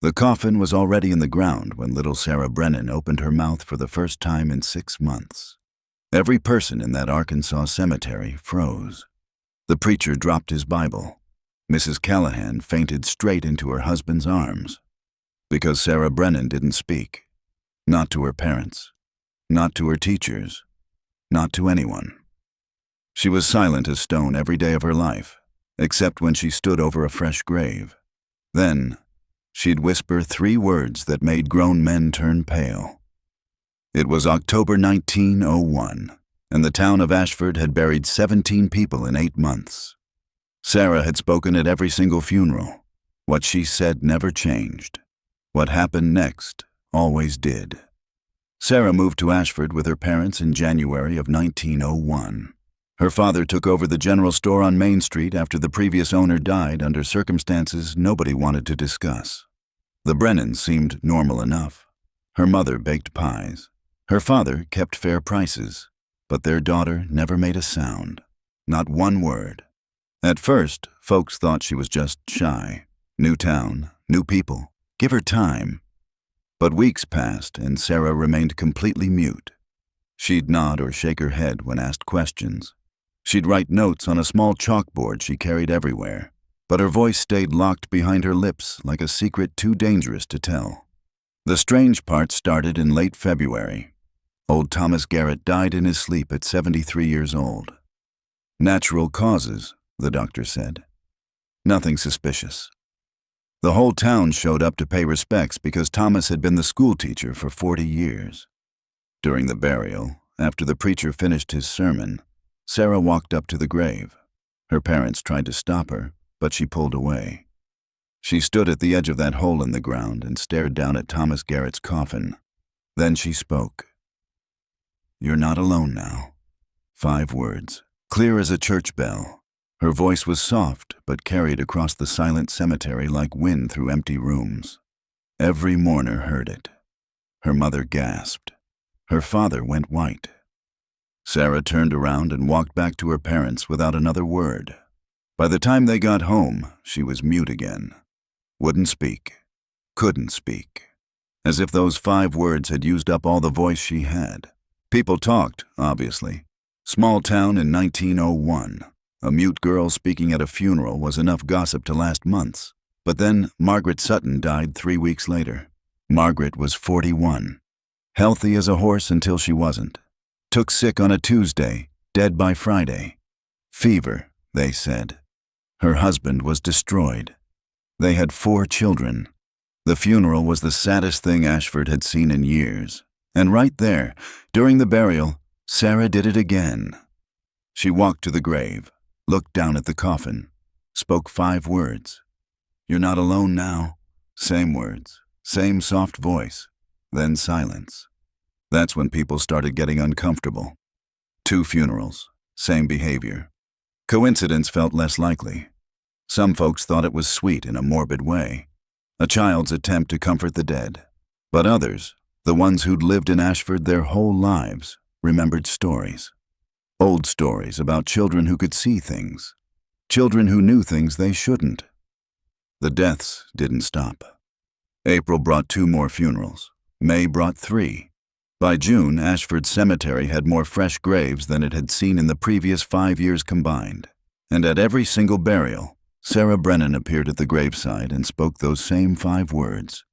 The coffin was already in the ground when little Sarah Brennan opened her mouth for the first time in 6 months. Every person in that Arkansas cemetery froze. The preacher dropped his Bible. Mrs. Callahan fainted straight into her husband's arms. Because Sarah Brennan didn't speak. Not to her parents. Not to her teachers. Not to anyone. She was silent as stone every day of her life, except when she stood over a fresh grave. Then, she'd whisper 3 words that made grown men turn pale. It was October 1901, and the town of Ashford had buried 17 people in 8 months. Sarah had spoken at every single funeral. What she said never changed. What happened next always did. Sarah moved to Ashford with her parents in January of 1901. Her father took over the general store on Main Street after the previous owner died under circumstances nobody wanted to discuss. The Brennans seemed normal enough. Her mother baked pies. Her father kept fair prices, but their daughter never made a sound, not one word. At first, folks thought she was just shy. New town, new people, give her time. But weeks passed and Sarah remained completely mute. She'd nod or shake her head when asked questions. She'd write notes on a small chalkboard she carried everywhere, but her voice stayed locked behind her lips like a secret too dangerous to tell. The strange part started in late February. Old Thomas Garrett died in his sleep at 73 years old. Natural causes, the doctor said. Nothing suspicious. The whole town showed up to pay respects because Thomas had been the school teacher for 40 years. During the burial, after the preacher finished his sermon, Sarah walked up to the grave. Her parents tried to stop her, but she pulled away. She stood at the edge of that hole in the ground and stared down at Thomas Garrett's coffin. Then she spoke. "You're not alone now." 5 words, clear as a church bell. Her voice was soft, but carried across the silent cemetery like wind through empty rooms. Every mourner heard it. Her mother gasped. Her father went white. Sarah turned around and walked back to her parents without another word. By the time they got home, she was mute again. Wouldn't speak. Couldn't speak. As if those 5 words had used up all the voice she had. People talked, obviously. Small town in 1901. A mute girl speaking at a funeral was enough gossip to last months. But then Margaret Sutton died 3 weeks later. Margaret was 41. Healthy as a horse until she wasn't. Took sick on a Tuesday, dead by Friday. Fever, they said. Her husband was destroyed. They had 4 children. The funeral was the saddest thing Ashford had seen in years. And right there, during the burial, Sarah did it again. She walked to the grave, looked down at the coffin, spoke 5 words. "You're not alone now." Same words, same soft voice, then silence. That's when people started getting uncomfortable. 2 funerals, same behavior. Coincidence felt less likely. Some folks thought it was sweet in a morbid way, a child's attempt to comfort the dead. But others, the ones who'd lived in Ashford their whole lives, remembered stories. Old stories about children who could see things. Children who knew things they shouldn't. The deaths didn't stop. April brought 2 more funerals. May brought 3. By June, Ashford Cemetery had more fresh graves than it had seen in the previous 5 years combined. And at every single burial, Sarah Brennan appeared at the graveside and spoke those same 5 words.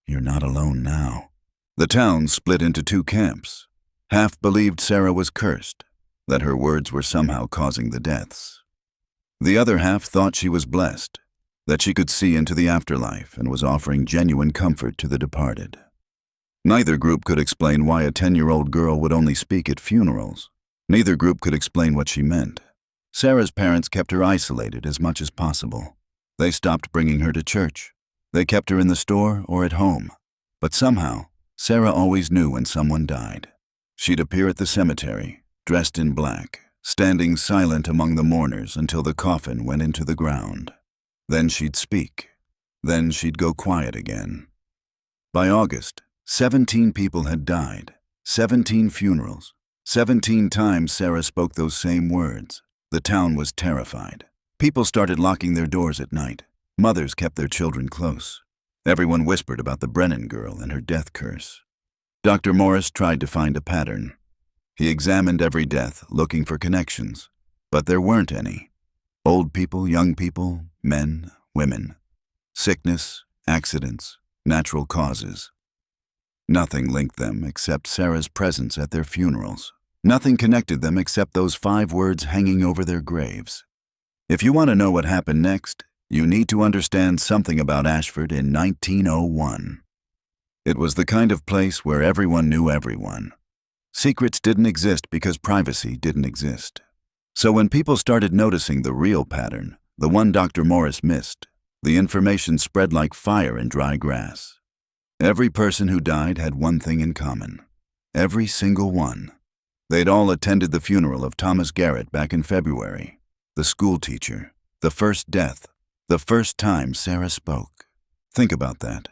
"You're not alone now." The town split into 2 camps. Half believed Sarah was cursed, that her words were somehow causing the deaths. The other half thought she was blessed, that she could see into the afterlife and was offering genuine comfort to the departed. Neither group could explain why a 10-year-old girl would only speak at funerals. Neither group could explain what she meant. Sarah's parents kept her isolated as much as possible. They stopped bringing her to church. They kept her in the store or at home. But somehow, Sarah always knew when someone died. She'd appear at the cemetery, dressed in black, standing silent among the mourners until the coffin went into the ground. Then she'd speak. Then she'd go quiet again. By August, 17 people had died, 17 funerals. 17 times Sarah spoke those same words. The town was terrified. People started locking their doors at night. Mothers kept their children close. Everyone whispered about the Brennan girl and her death curse. Dr. Morris tried to find a pattern. He examined every death, looking for connections, but there weren't any. Old people, young people, men, women. Sickness, accidents, natural causes. Nothing linked them except Sarah's presence at their funerals. Nothing connected them except those 5 words hanging over their graves. If you want to know what happened next, you need to understand something about Ashford in 1901. It was the kind of place where everyone knew everyone. Secrets didn't exist because privacy didn't exist. So when people started noticing the real pattern, the one Dr. Morris missed, the information spread like fire in dry grass. Every person who died had one thing in common. Every single one. They'd all attended the funeral of Thomas Garrett back in February. The school teacher. The first death. The first time Sarah spoke. Think about that.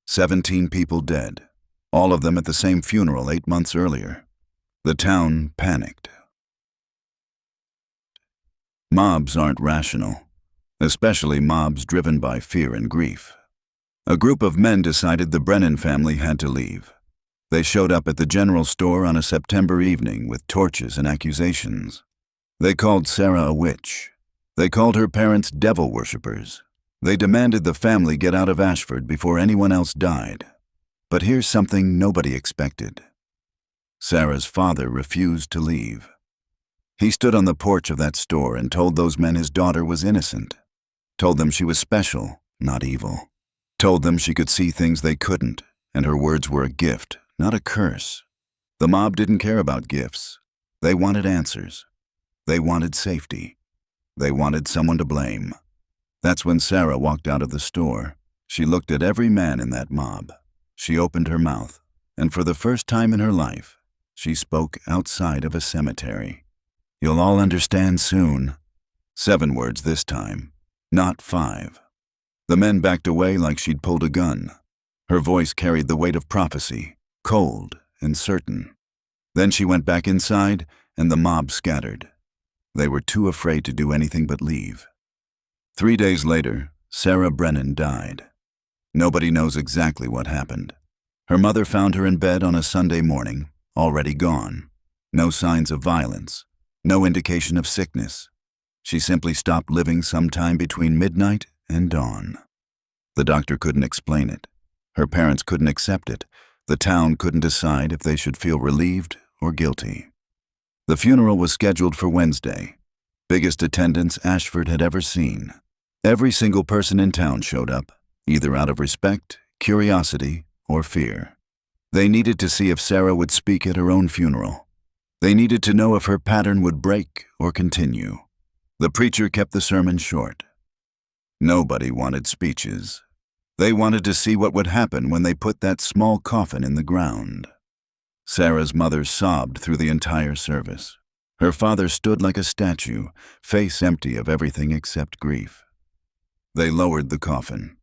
17 people dead. All of them at the same funeral 8 months earlier. The town panicked. Mobs aren't rational, especially mobs driven by fear and grief. A group of men decided the Brennan family had to leave. They showed up at the general store on a September evening with torches and accusations. They called Sarah a witch. They called her parents devil worshippers. They demanded the family get out of Ashford before anyone else died. But here's something nobody expected. Sarah's father refused to leave. He stood on the porch of that store and told those men his daughter was innocent. Told them she was special, not evil. Told them she could see things they couldn't, and her words were a gift, not a curse. The mob didn't care about gifts. They wanted answers. They wanted safety. They wanted someone to blame. That's when Sarah walked out of the store. She looked at every man in that mob. She opened her mouth, and for the first time in her life, she spoke outside of a cemetery. You'll all understand soon. 7 words this time, not 5. The men backed away like she'd pulled a gun. Her voice carried the weight of prophecy, cold and certain. Then she went back inside, and the mob scattered. They were too afraid to do anything but leave. 3 days later, Sarah Brennan died. Nobody knows exactly what happened. Her mother found her in bed on a Sunday morning, already gone. No signs of violence, no indication of sickness. She simply stopped living sometime between midnight and dawn. The doctor couldn't explain it. Her parents couldn't accept it. The town couldn't decide if they should feel relieved or guilty. The funeral was scheduled for Wednesday. Biggest attendance Ashford had ever seen. Every single person in town showed up, either out of respect, curiosity, or fear. They needed to see if Sarah would speak at her own funeral. They needed to know if her pattern would break or continue. The preacher kept the sermon short. Nobody wanted speeches. They wanted to see what would happen when they put that small coffin in the ground. Sarah's mother sobbed through the entire service. Her father stood like a statue, face empty of everything except grief. They lowered the coffin.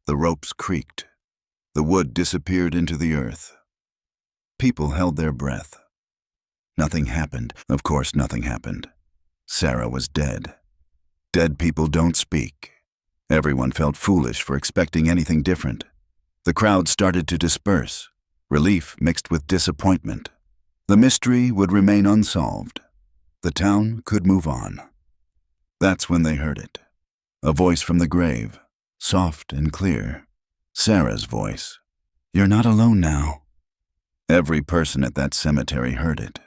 The ropes creaked. The wood disappeared into the earth. People held their breath. Nothing happened. Of course, nothing happened. Sarah was dead. Dead people don't speak. Everyone felt foolish for expecting anything different. The crowd started to disperse, relief mixed with disappointment. The mystery would remain unsolved. The town could move on. That's when they heard it. A voice from the grave, soft and clear. Sarah's voice. You're not alone now. Every person at that cemetery heard it.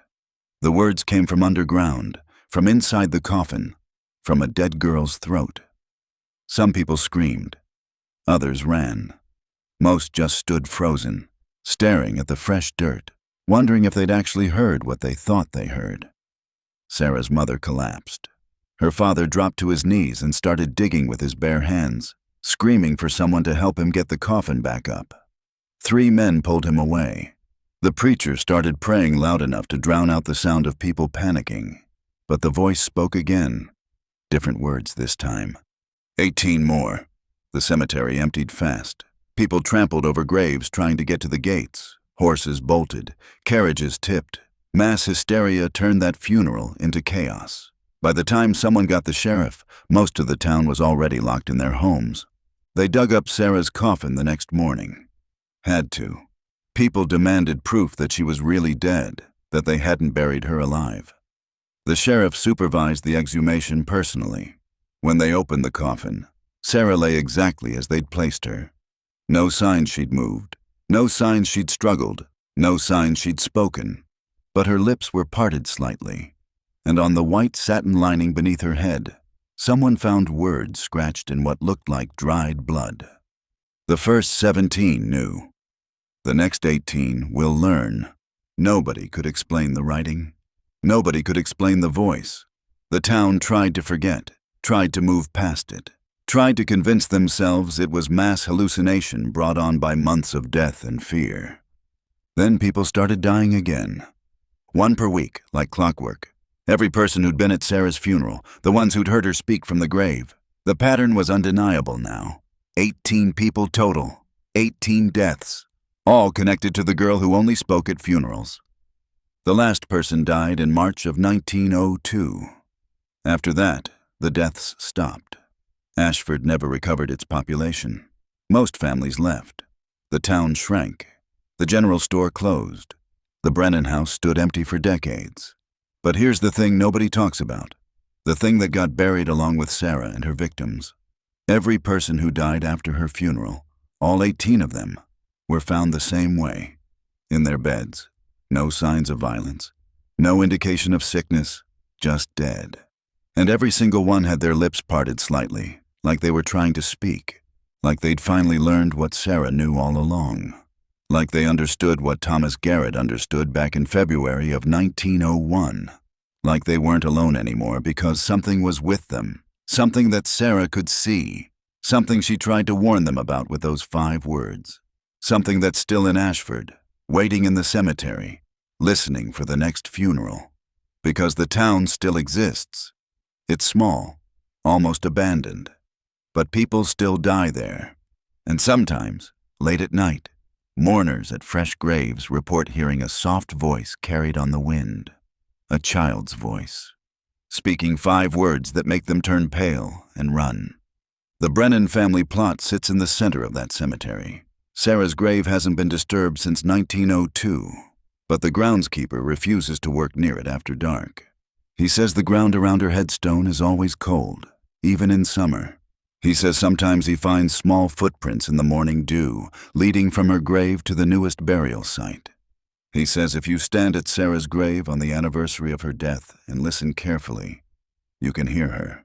The words came from underground, from inside the coffin, from a dead girl's throat. Some people screamed. Others ran. Most just stood frozen, staring at the fresh dirt, wondering if they'd actually heard what they thought they heard. Sarah's mother collapsed. Her father dropped to his knees and started digging with his bare hands, screaming for someone to help him get the coffin back up. 3 men pulled him away. The preacher started praying loud enough to drown out the sound of people panicking. But the voice spoke again. Different words this time. 18 more. The cemetery emptied fast. People trampled over graves trying to get to the gates. Horses bolted. Carriages tipped. Mass hysteria turned that funeral into chaos. By the time someone got the sheriff, most of the town was already locked in their homes. They dug up Sarah's coffin the next morning. Had to. People demanded proof that she was really dead, that they hadn't buried her alive. The sheriff supervised the exhumation personally. When they opened the coffin, Sarah lay exactly as they'd placed her. No signs she'd moved, no signs she'd struggled, no signs she'd spoken. But her lips were parted slightly, and on the white satin lining beneath her head, someone found words scratched in what looked like dried blood. The first 17 knew. The next 18 will learn. Nobody could explain the writing. Nobody could explain the voice. The town tried to forget, tried to move past it, tried to convince themselves it was mass hallucination brought on by months of death and fear. Then people started dying again. One per week, like clockwork. Every person who'd been at Sarah's funeral, the ones who'd heard her speak from the grave. The pattern was undeniable now. 18 people total, 18 deaths, all connected to the girl who only spoke at funerals. The last person died in March of 1902. After that, the deaths stopped. Ashford never recovered its population. Most families left. The town shrank. The general store closed. The Brennan house stood empty for decades. But here's the thing nobody talks about. The thing that got buried along with Sarah and her victims. Every person who died after her funeral, all 18 of them, were found the same way. In their beds. No signs of violence. No indication of sickness. Just dead. And every single one had their lips parted slightly, like they were trying to speak. Like they'd finally learned what Sarah knew all along. Like they understood what Thomas Garrett understood back in February of 1901. Like they weren't alone anymore because something was with them. Something that Sarah could see. Something she tried to warn them about with those 5 words. Something that's still in Ashford, waiting in the cemetery, listening for the next funeral. Because the town still exists. It's small, almost abandoned. But people still die there. And sometimes, late at night, mourners at fresh graves report hearing a soft voice carried on the wind. A child's voice. Speaking 5 words that make them turn pale and run. The Brennan family plot sits in the center of that cemetery. Sarah's grave hasn't been disturbed since 1902, but the groundskeeper refuses to work near it after dark. He says the ground around her headstone is always cold, even in summer. He says sometimes he finds small footprints in the morning dew, leading from her grave to the newest burial site. He says if you stand at Sarah's grave on the anniversary of her death and listen carefully, you can hear her.